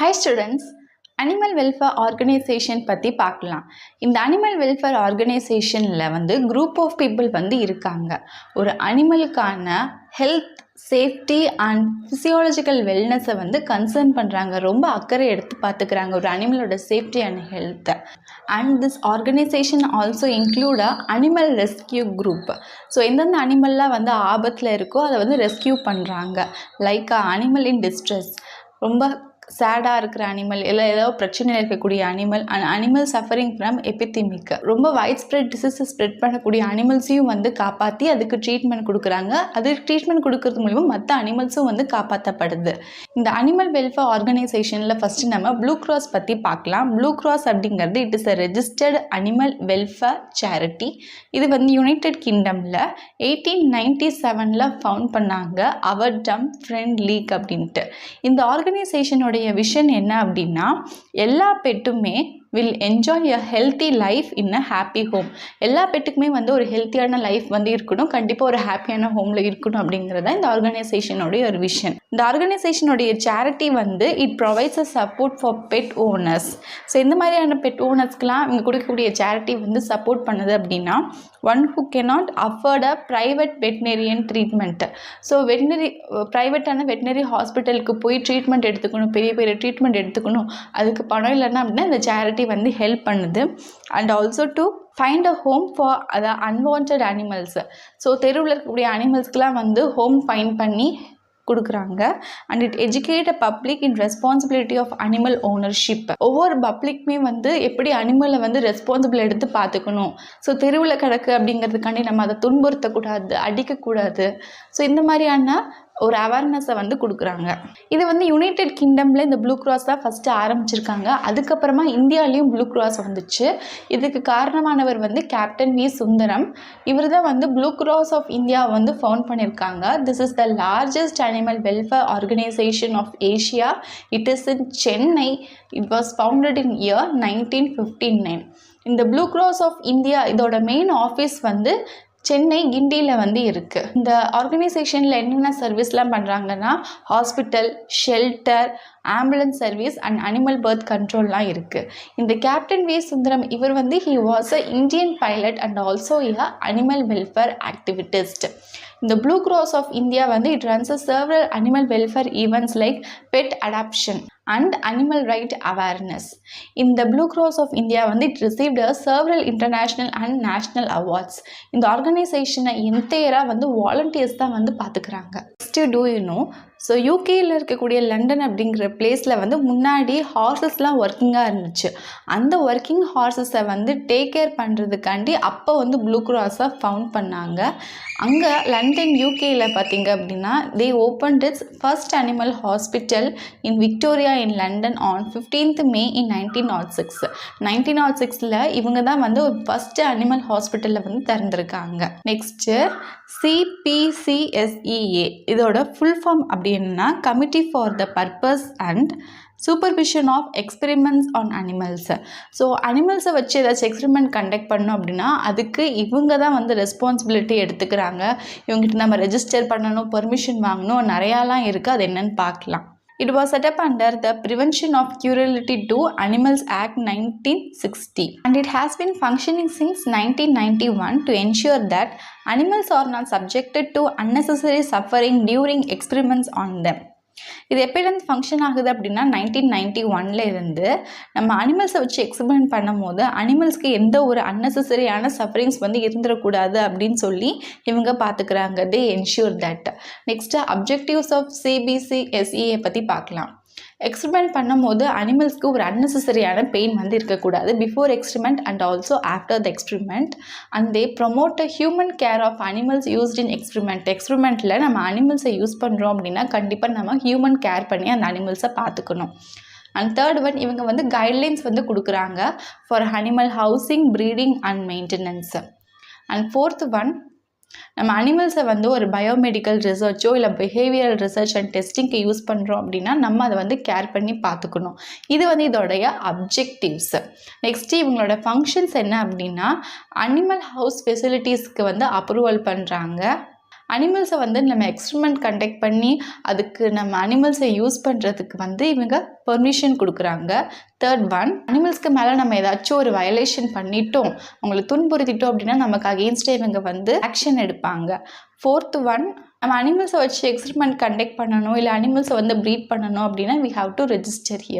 Hi students, animal welfare organisation பற்றி பார்க்கலாம். இந்த அனிமல் வெல்ஃபேர் ஆர்கனைசேஷனில் குரூப் ஆஃப் பீப்புள் இருக்காங்க. ஒரு அனிமலுக்கான ஹெல்த், சேஃப்டி அண்ட் ஃபிசியாலஜிக்கல் வெல்னஸை கன்சர்ன் பண்ணுறாங்க. ரொம்ப அக்கறை எடுத்து பார்த்துக்கிறாங்க ஒரு அனிமலோட சேஃப்டி அண்ட் ஹெல்த்தை. And this organisation also include animal rescue group. So எந்தெந்த அனிமல்லாம் ஆபத்தில் இருக்கோ அதை ரெஸ்கியூ பண்ணுறாங்க. லைக் அனிமல் இன் டிஸ்ட்ரெஸ், ரொம்ப சேடாக இருக்கிற அனிமல், இல்லை ஏதாவது பிரச்சனையில் இருக்கக்கூடிய animal, and animal suffering from epidemic, ரொம்ப வைட் ஸ்ப்ரெட் டிசீஸை ஸ்ப்ரெட் பண்ணக்கூடிய அனிமல்ஸையும் காப்பாற்றி அதுக்கு ட்ரீட்மெண்ட் கொடுக்குறாங்க. அதுக்கு ட்ரீட்மெண்ட் கொடுக்கறது மூலிமா மற்ற அனிமல்ஸும் காப்பாற்றப்படுது. இந்த அனிமல் வெல்ஃபேர் ஆர்கனைசேஷனில் ஃபஸ்ட்டு நம்ம ப்ளூ கிராஸ் பற்றி பார்க்கலாம். ப்ளூ கிராஸ் அப்படிங்கிறது it is a registered animal welfare charity. இது யுனைடெட் கிங்டமில் 1897 ஃபவுண்ட் பண்ணாங்க, அவர் டம் ஃப்ரெண்ட் லீக் அப்படின்ட்டு. இந்த ஆர்கனைசேஷனோடைய விஷன் என்ன அப்படின்னா, எல்லா பெட்டுமே will enjoy a healthy life in a happy home. எல்லா பெட்டுக்குமே ஒரு ஹெல்த்தியான லைஃப் இருக்கணும், கண்டிப்பாக ஒரு ஹாப்பியான ஹோமில் இருக்கணும் அப்படிங்கிறத இந்த ஆர்கனைசேஷனோடைய ஒரு விஷன். இந்த ஆர்கனைசேஷனுடைய charity it provides a support for pet owners. So இந்த மாதிரியான பெட் ஓனர்ஸ்க்கெலாம் இவங்க கொடுக்கக்கூடிய சேரிட்டி சப்போர்ட் பண்ணுது அப்படின்னா, one who cannot afford a private veterinarian treatment. So ப்ரைவேட்டான வெட்டினரி ஹாஸ்பிட்டலுக்கு போய் ட்ரீட்மெண்ட் எடுத்துக்கணும், பெரிய பெரிய ட்ரீட்மெண்ட் எடுத்துக்கணும், அதுக்கு பணம் இல்லைன்னா அப்படின்னா இந்த சேரிட்டி ஹெல்ப் பண்ணுது. And also to find a home for அதை அன்வான்ட் அனிமல்ஸ். ஸோ தெருவில் இருக்கக்கூடிய அனிமல்ஸ்க்கெலாம் ஹோம் ஃபைண்ட் பண்ணி கொடுக்குறாங்க. And it educate a public in responsibility of animal ownership. ஒவ்வொரு பப்ளிக்குமே எப்படி அனிமலை ரெஸ்பான்சிபிள் எடுத்து பார்த்துக்கணும். ஸோ தெருவில் கிடக்கு அப்படிங்கிறதுக்காண்டி நம்ம அதை துன்புறுத்தக்கூடாது, அடிக்கக்கூடாது. ஸோ இந்த மாதிரியான ஒரு அவேர்னஸை கொடுக்குறாங்க. இது யுனைடெட் கிங்டமில் இந்த ப்ளூ கிராஸ் தான் ஃபஸ்ட்டு ஆரம்பிச்சிருக்காங்க. அதுக்கப்புறமா இந்தியாவிலையும் ப்ளூ கிராஸ் வந்துச்சு. இதுக்கு காரணமானவர் கேப்டன் வி சுந்தரம். இவர் தான் Blue cross of India found பண்ணியிருக்காங்க. This is the largest animal welfare organisation of Asia. It is in Chennai. It was founded in year 1959. இந்த ப்ளூ கிராஸ் ஆஃப் இந்தியா இதோட மெயின் ஆஃபீஸ் சென்னை கிண்டியில் இருக்குது. இந்த ஆர்கனைசேஷனில் என்னென்ன சர்வீஸ்லாம் பண்ணுறாங்கன்னா, hospital, shelter, ambulance service and animal birth கண்ட்ரோல்லாம் இருக்குது. இந்த கேப்டன் வி சுந்தரம் இவர் he was a Indian pilot and also a animal welfare activist. இந்த blue cross of India it runs several animal welfare events like pet adoption and animal right awareness. In the Blue Cross of India it received several international and national awards. இந்த ஆர்கனைசேஷனை என்டையரா volunteers தான் பார்த்துக்கிறாங்க. Next do you know, so யூகேயில் இருக்கக்கூடிய London அப்படிங்கிற பிளேஸில் முன்னாடி ஹார்சஸ்லாம் ஒர்க்கிங்காக இருந்துச்சு. அந்த ஒர்க்கிங் ஹார்சஸை டேக் கேர் பண்ணுறதுக்காண்டி அப்போ ப்ளூ கிராஸை ஃபவுண்ட் பண்ணாங்க. அங்கே லண்டன் யூகேயில் பார்த்தீங்க அப்படின்னா they opened its first animal hospital in Victoria in London on 15th May in 1906. 1906 இவங்க தான் ஒரு ஃபஸ்ட்டு அனிமல் ஹாஸ்பிட்டலில் திறந்திருக்காங்க. நெக்ஸ்ட்டு CPCSEA இதோட ஃபுல் ஃபார்ம் அப்படின்னா committee for the purpose and supervision of experiments on animals. So அனிமல்ஸை வச்சு ஏதாச்சும் எக்ஸ்பெரிமெண்ட் கண்டக்ட் பண்ணோம் அப்படின்னா அதுக்கு இவங்க தான் ரெஸ்பான்சிபிலிட்டி எடுத்துக்கிறாங்க. இவங்ககிட்ட நம்ம ரெஜிஸ்டர் பண்ணணும், பெர்மிஷன் வாங்கணும், நிறையாலாம் இருக்குது. அது என்னன்னு பார்க்கலாம். It was set up under the Prevention of Cruelty to Animals Act 1960 and it has been functioning since 1991 to ensure that animals are not subjected to unnecessary suffering during experiments on them. இது எப்போலேருந்து function ஆகுது அப்படின்னா 1991 இருந்து நம்ம அனிமல்ஸை வச்சு experiment பண்ணும் போது அனிமல்ஸ்க்கு எந்த ஒரு அன்னெசரியான சஃபரிங்ஸ் இருந்துடக்கூடாது அப்படின்னு சொல்லி இவங்க பார்த்துக்கிறாங்க. They ensure that. Next objectives of CPCSEA பற்றி பார்க்கலாம். எக்ஸ்பெரிமெண்ட் பண்ணும் போது அனிமல்ஸ்க்கு ஒரு அன்னெசரியான பெயின் இருக்கக்கூடாது before experiment and also after the experiment. And they promote a human care of animals used in experiment. எக்ஸ்பெரிமெண்ட்டில் நம்ம அனிமல்ஸை யூஸ் பண்ணுறோம் அப்படின்னா கண்டிப்பாக நம்ம ஹியூமன் கேர் பண்ணி அந்த அனிமல்ஸை பார்த்துக்கணும். அண்ட் தேர்ட் ஒன் இவங்க கைட்லைன்ஸ் கொடுக்குறாங்க for animal housing, breeding and maintenance. And fourth one நம்ம அனிமல்ஸை ஒரு பயோமெடிக்கல் ரிசர்ச்சோ இல்லை பிஹேவியரல் ரிசர்ச் அண்ட் டெஸ்டிங்க்கு யூஸ் பண்ணுறோம் அப்படின்னா நம்ம அதை கேர் பண்ணி பார்த்துக்கணும். இது இதோடைய அப்ஜெக்டிவ்ஸ். நெக்ஸ்ட்டு இவங்களோட ஃபங்க்ஷன்ஸ் என்ன அப்படின்னா, அனிமல் ஹவுஸ் ஃபெசிலிட்டிஸ்க்கு அப்ரூவல் பண்ணுறாங்க. அனிமல்ஸை வந்து நம்ம எக்ஸ்பெரிமெண்ட் கண்டக்ட் பண்ணி அதுக்கு நம்ம அனிமல்ஸை யூஸ் பண்ணுறதுக்கு வந்து இவங்க பெர்மிஷன் கொடுக்குறாங்க. தேர்ட் ஒன், அனிமல்ஸ்க்கு மேலே நம்ம ஏதாச்சும் ஒரு வயலேஷன் பண்ணிட்டோம், அவங்களை துன்புறுத்திட்டோம் அப்படின்னா நமக்கு அகெயின்ஸ்டாக இவங்க வந்து ஆக்ஷன் எடுப்பாங்க. ஃபோர்த் ஒன், நம்ம அனிமல்ஸை வச்சு எக்ஸ்பெரிமெண்ட் கண்டக்ட் பண்ணணும் இல்லை அனிமல்ஸை வந்து ப்ரீட் பண்ணணும் அப்படின்னா we have to register here.